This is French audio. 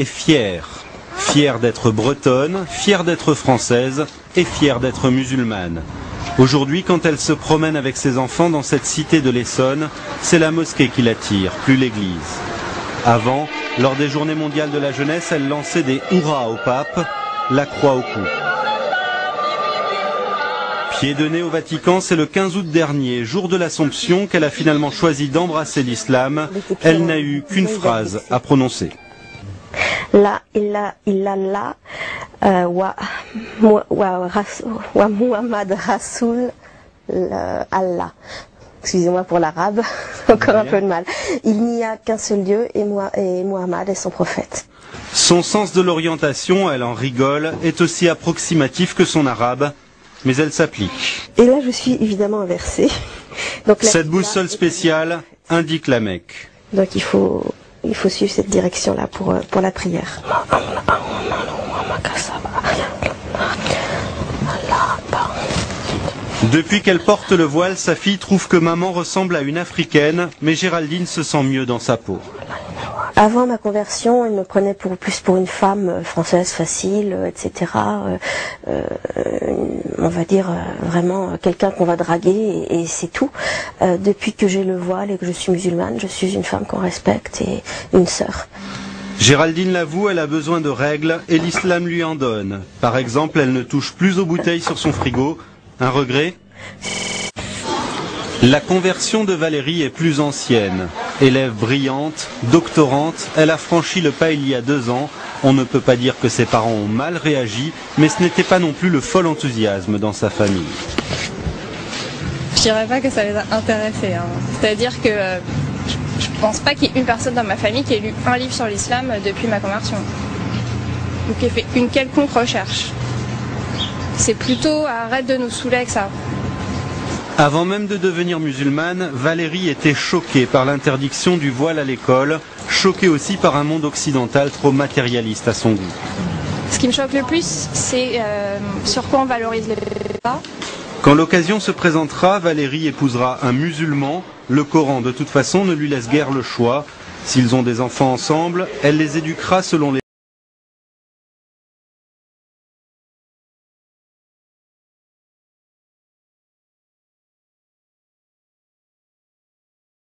fière. Fière d'être bretonne, fière d'être française et fière d'être musulmane. Aujourd'hui, quand elle se promène avec ses enfants dans cette cité de l'Essonne, c'est la mosquée qui l'attire, plus l'église. Avant, lors des journées mondiales de la jeunesse, elle lançait des hurrahs au pape, la croix au cou. Pied de nez au Vatican, c'est le 15 août dernier, jour de l'Assomption, qu'elle a finalement choisi d'embrasser l'islam. Elle n'a eu qu'une phrase à prononcer. La ilaha illallah wa Muhammad Rasoul Allah. Excusez-moi pour l'arabe, encore un peu de mal. Il n'y a qu'un seul Dieu et Muhammad est son prophète. Son sens de l'orientation, elle en rigole, est aussi approximatif que son arabe, mais elle s'applique. Et là je suis évidemment inversée. Donc, cette boussole spéciale indique la Mecque. Donc il faut suivre cette direction-là pour la prière. Depuis qu'elle porte le voile, sa fille trouve que maman ressemble à une africaine, mais Géraldine se sent mieux dans sa peau. Avant ma conversion, elle me prenait plus pour une femme française facile, etc. On va dire vraiment quelqu'un qu'on va draguer et c'est tout. Depuis que j'ai le voile et que je suis musulmane, je suis une femme qu'on respecte et une sœur. Géraldine l'avoue, elle a besoin de règles et l'islam lui en donne. Par exemple, elle ne touche plus aux bouteilles sur son frigo. Un regret ? La conversion de Valérie est plus ancienne. Élève brillante, doctorante, elle a franchi le pas il y a 2 ans. On ne peut pas dire que ses parents ont mal réagi, mais ce n'était pas non plus le fol enthousiasme dans sa famille. Je dirais pas que ça les a intéressés. C'est-à-dire que je pense pas qu'il y ait une personne dans ma famille qui ait lu un livre sur l'islam depuis ma conversion. Ou qui ait fait une quelconque recherche. C'est plutôt arrête de nous saouler avec ça. Avant même de devenir musulmane, Valérie était choquée par l'interdiction du voile à l'école, choquée aussi par un monde occidental trop matérialiste à son goût. Ce qui me choque le plus, c'est sur quoi on valorise les pas. Quand l'occasion se présentera, Valérie épousera un musulman. Le Coran, de toute façon, ne lui laisse guère le choix. S'ils ont des enfants ensemble, elle les éduquera selon les